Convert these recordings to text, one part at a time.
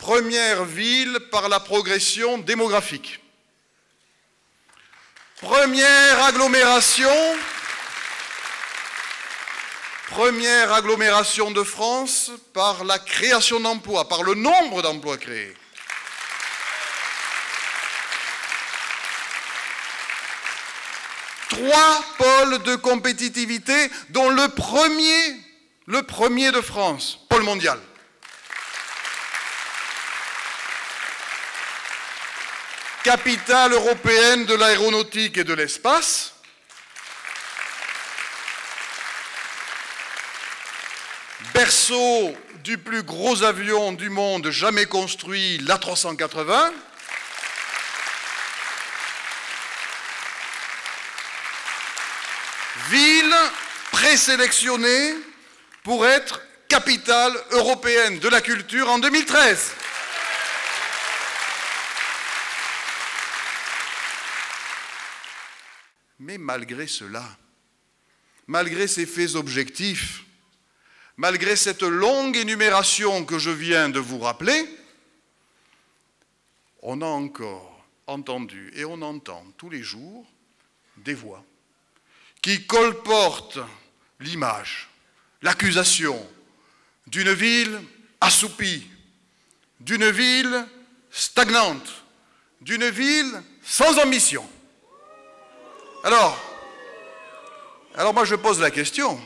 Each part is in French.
Première ville par la progression démographique. Première agglomération de France par la création d'emplois, par le nombre d'emplois créés. Trois pôles de compétitivité, dont le premier de France, pôle mondial. Capitale européenne de l'aéronautique et de l'espace. Berceau du plus gros avion du monde jamais construit, l'A380. Ville présélectionnée pour être capitale européenne de la culture en 2013. Mais malgré cela, malgré ces faits objectifs, malgré cette longue énumération que je viens de vous rappeler, on a encore entendu et on entend tous les jours des voix qui colportent l'image, l'accusation d'une ville assoupie, d'une ville stagnante, d'une ville sans ambition. Alors moi je pose la question,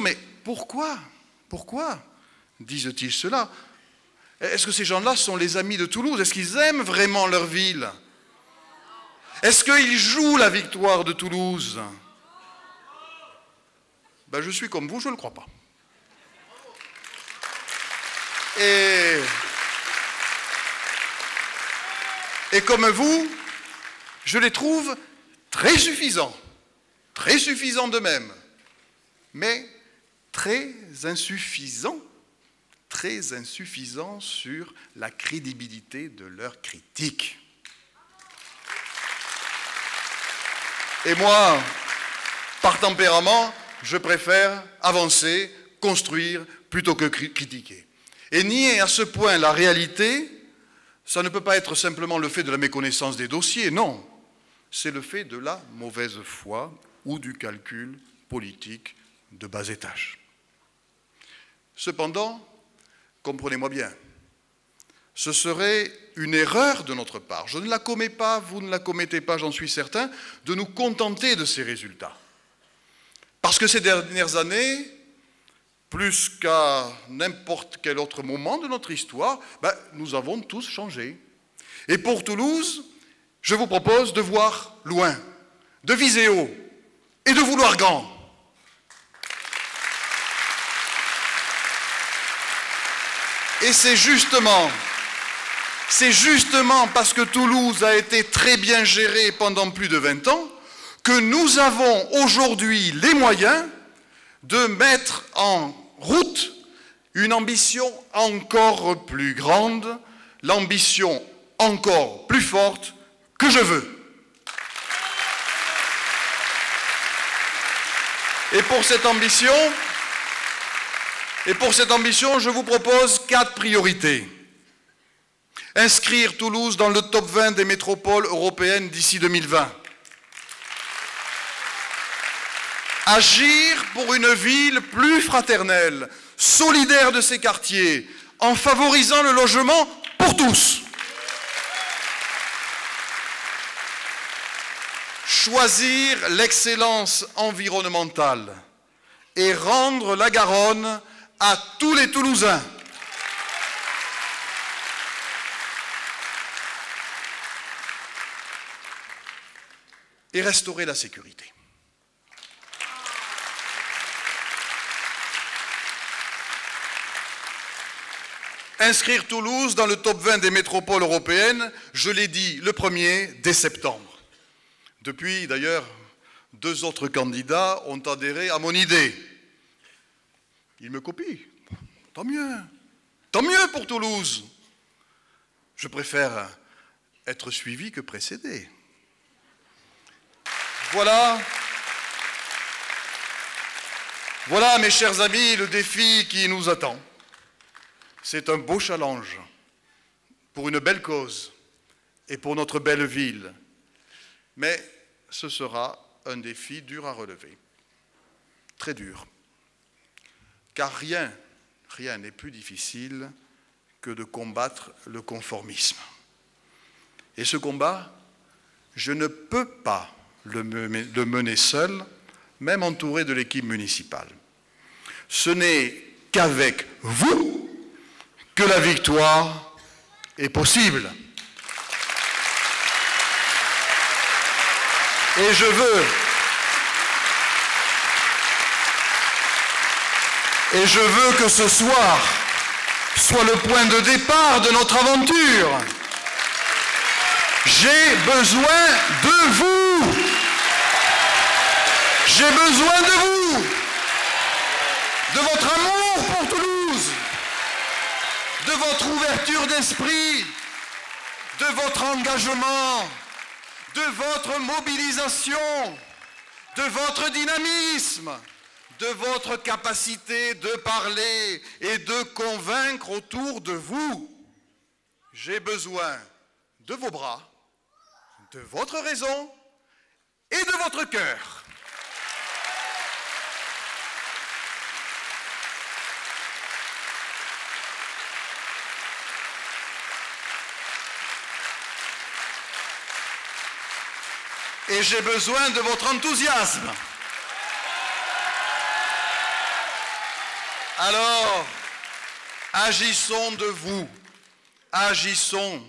mais pourquoi disent-ils cela? Est-ce que ces gens-là sont les amis de Toulouse? Est-ce qu'ils aiment vraiment leur ville? Est-ce qu'ils jouent la victoire de Toulouse? Ben, je suis comme vous, je ne le crois pas. Et comme vous, je les trouve très suffisants d'eux-mêmes, mais très insuffisants sur la crédibilité de leurs critiques. Et moi, par tempérament, je préfère avancer, construire, plutôt que critiquer. Et nier à ce point la réalité, ça ne peut pas être simplement le fait de la méconnaissance des dossiers, non. C'est le fait de la mauvaise foi ou du calcul politique de bas étage. Cependant, comprenez-moi bien, ce serait une erreur de notre part. Je ne la commets pas, vous ne la commettez pas, j'en suis certain, de nous contenter de ces résultats. Parce que ces dernières années, plus qu'à n'importe quel autre moment de notre histoire, nous avons tous changé. Et pour Toulouse, je vous propose de voir loin, de viser haut et de vouloir grand. Et c'est justement parce que Toulouse a été très bien gérée pendant plus de 20 ans que nous avons aujourd'hui les moyens de mettre en route une ambition encore plus grande, l'ambition encore plus forte que je veux. Et pour cette ambition, je vous propose 4 priorités. Inscrire Toulouse dans le top 20 des métropoles européennes d'ici 2020. Agir pour une ville plus fraternelle, solidaire de ses quartiers, en favorisant le logement pour tous. Choisir l'excellence environnementale et rendre la Garonne à tous les Toulousains. Et restaurer la sécurité. Inscrire Toulouse dans le top 20 des métropoles européennes, je l'ai dit, le 1er dès septembre. Depuis, d'ailleurs, 2 autres candidats ont adhéré à mon idée. Ils me copient. Tant mieux. Tant mieux pour Toulouse. Je préfère être suivi que précédé. Voilà, mes chers amis, le défi qui nous attend. C'est un beau challenge pour une belle cause et pour notre belle ville. Mais ce sera un défi dur à relever, très dur. Car rien n'est plus difficile que de combattre le conformisme. Et ce combat, je ne peux pas le mener seul, même entouré de l'équipe municipale. Ce n'est qu'avec vous que la victoire est possible. Et je veux que ce soir soit le point de départ de notre aventure. J'ai besoin de vous. J'ai besoin de vous, de votre amour pour Toulouse, de votre ouverture d'esprit, de votre engagement, de votre mobilisation, de votre dynamisme, de votre capacité de parler et de convaincre autour de vous. J'ai besoin de vos bras, de votre raison et de votre cœur. Et j'ai besoin de votre enthousiasme. Alors, agissons de vous. Agissons.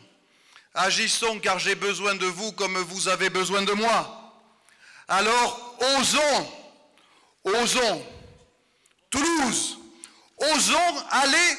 Agissons car j'ai besoin de vous comme vous avez besoin de moi. Alors, osons. Toulouse, osons aller